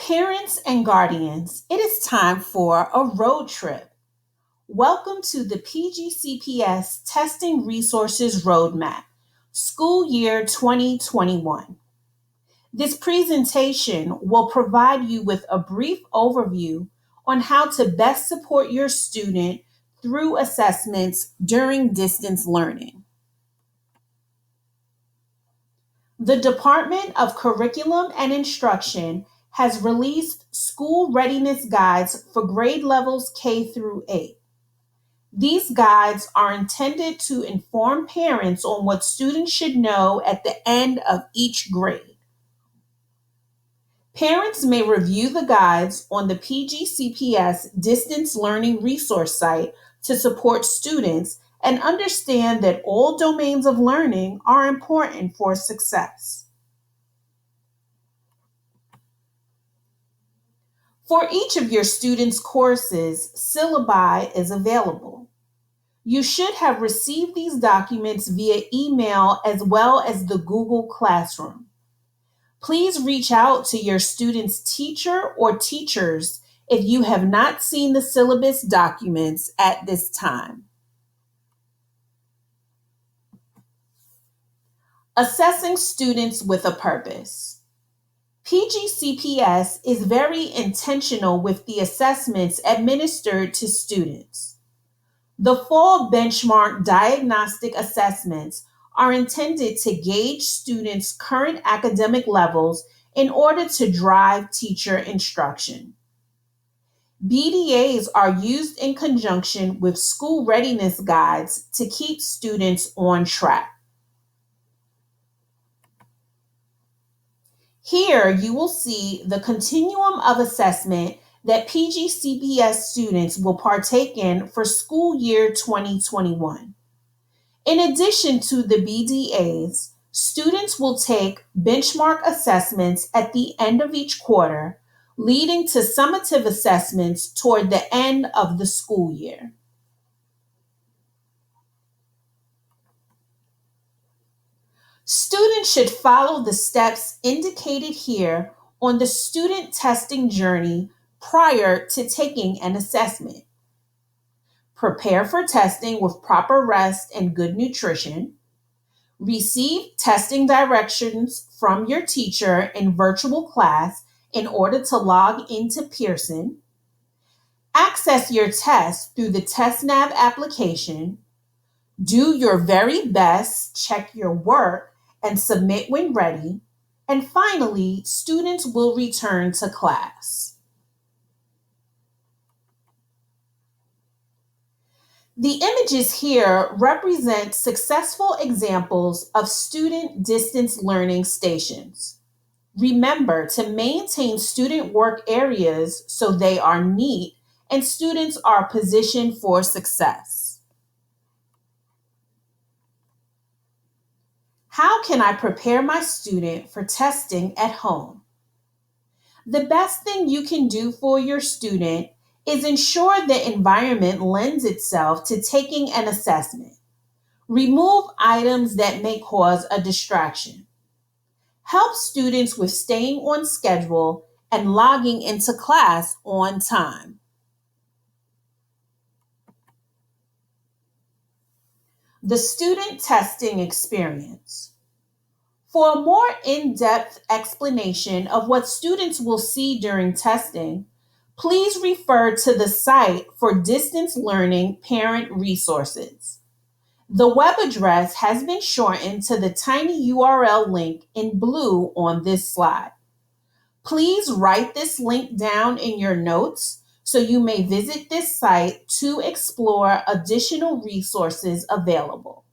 Parents and guardians, it is time for a road trip. Welcome to the PGCPS Testing Resources Roadmap, School Year 2021. This presentation will provide you with a brief overview on how to best support your student through assessments during distance learning. The Department of Curriculum and Instruction has released school readiness guides for grade levels K through 8. These guides are intended to inform parents on what students should know at the end of each grade. Parents may review the guides on the PGCPS Distance Learning Resource site to support students and understand that all domains of learning are important for success. For each of your students' courses, syllabi is available. You should have received these documents via email as well as the Google Classroom. Please reach out to your student's teacher or teachers if you have not seen the syllabus documents at this time. Assessing students with a purpose. PGCPS is very intentional with the assessments administered to students. The fall benchmark diagnostic assessments are intended to gauge students' current academic levels in order to drive teacher instruction. BDAs are used in conjunction with school readiness guides to keep students on track. Here you will see the continuum of assessment that PGCPS students will partake in for school year 2021. In addition to the BDAs, students will take benchmark assessments at the end of each quarter, leading to summative assessments toward the end of the school year. Students should follow the steps indicated here on the student testing journey prior to taking an assessment. Prepare for testing with proper rest and good nutrition. Receive testing directions from your teacher in virtual class in order to log into Pearson. Access your test through the TestNav application. Do your very best, check your work, and submit when ready. And finally, students will return to class. The images here represent successful examples of student distance learning stations. Remember to maintain student work areas so they are neat and students are positioned for success. How can I prepare my student for testing at home? The best thing you can do for your student is ensure the environment lends itself to taking an assessment. Remove items that may cause a distraction. Help students with staying on schedule and logging into class on time. The student testing experience. For a more in-depth explanation of what students will see during testing, please refer to the site for distance learning parent resources. The web address has been shortened to the tiny URL link in blue on this slide. Please write this link down in your notes so you may visit this site to explore additional resources available.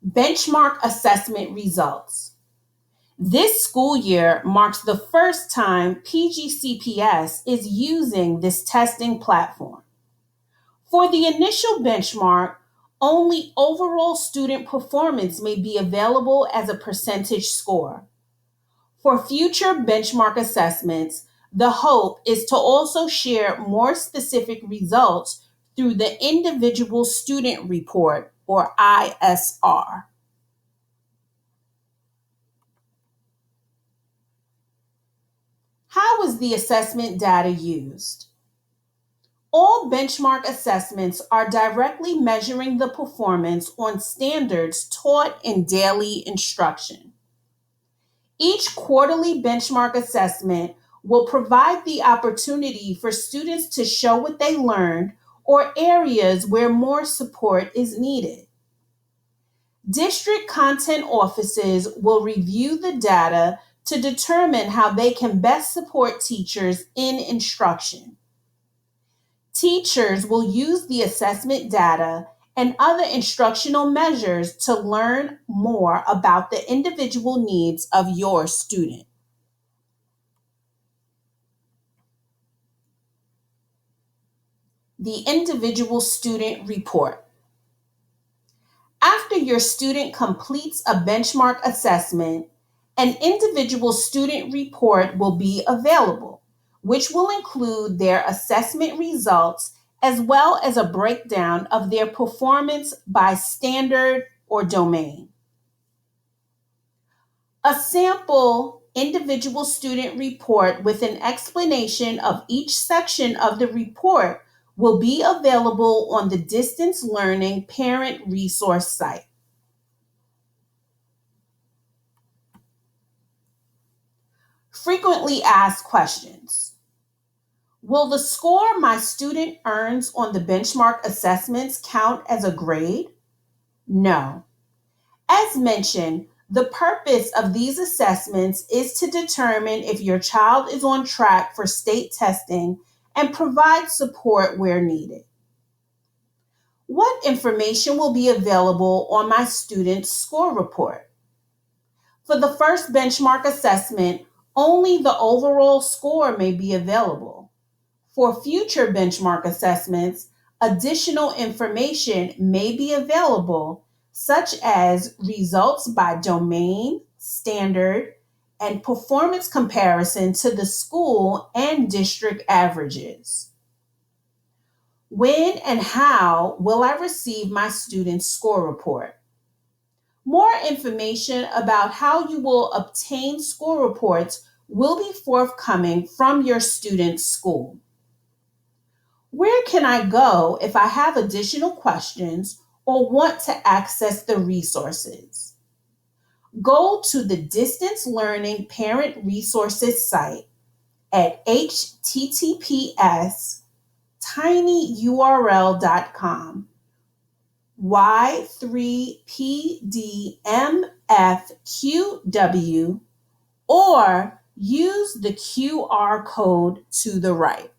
Benchmark assessment results. This school year marks the first time PGCPS is using this testing platform. For the initial benchmark, only overall student performance may be available as a percentage score. For future benchmark assessments, the hope is to also share more specific results through the Individual Student Report, or ISR. How is the assessment data used? All benchmark assessments are directly measuring the performance on standards taught in daily instruction. Each quarterly benchmark assessment will provide the opportunity for students to show what they learned or areas where more support is needed. District content offices will review the data to determine how they can best support teachers in instruction. Teachers will use the assessment data and other instructional measures to learn more about the individual needs of your student. The Individual Student Report. After your student completes a benchmark assessment, an individual student report will be available, which will include their assessment results as well as a breakdown of their performance by standard or domain. A sample individual student report with an explanation of each section of the report will be available on the Distance Learning Parent Resource site. Frequently asked questions. Will the score my student earns on the benchmark assessments count as a grade? No. As mentioned, the purpose of these assessments is to determine if your child is on track for state testing and provide support where needed. What information will be available on my student's score report? For the first benchmark assessment, only the overall score may be available. For future benchmark assessments, additional information may be available, such as results by domain, standard, and performance comparison to the school and district averages. When and how will I receive my student's score report? More information about how you will obtain score reports will be forthcoming from your student's school. Where can I go if I have additional questions or want to access the resources? Go to the Distance Learning Parent Resources site at https://tinyurl.com Y3PDMFQW, or use the QR code to the right.